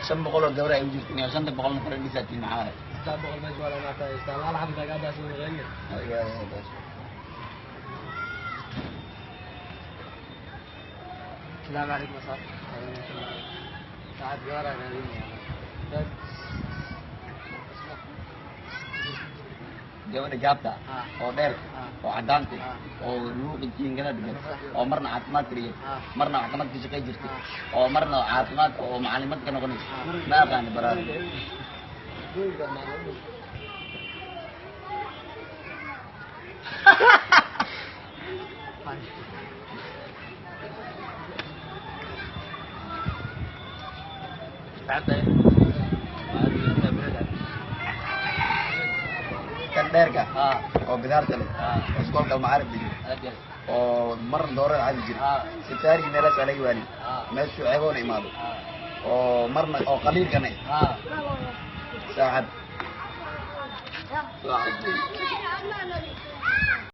shan boqol oo gabar ay u jirtiin iyo shanta boqol nafar dhisaatiin maxaa تابع المجد ولا ما تستاهل الله الحمد لله قاعد اسوي غني السلام عليكم صاحب ساعات جوارا gabadha gaabta oo dheer oo cadaanta oo luuqi jiingada dhigan oo marna caafimaad kariyo marna caafimaad ka shaqay jirtay oo marna caafimaad oo macallimad ka noqonayso ma aqaan baraad kan dheerka oo bidaarta leh iskoolka macaarif dhigi oo mar doorada cadi jira sitaarigi meelaas alay waali meel shuceeboona imaado oo marna oo qaliilkana saacad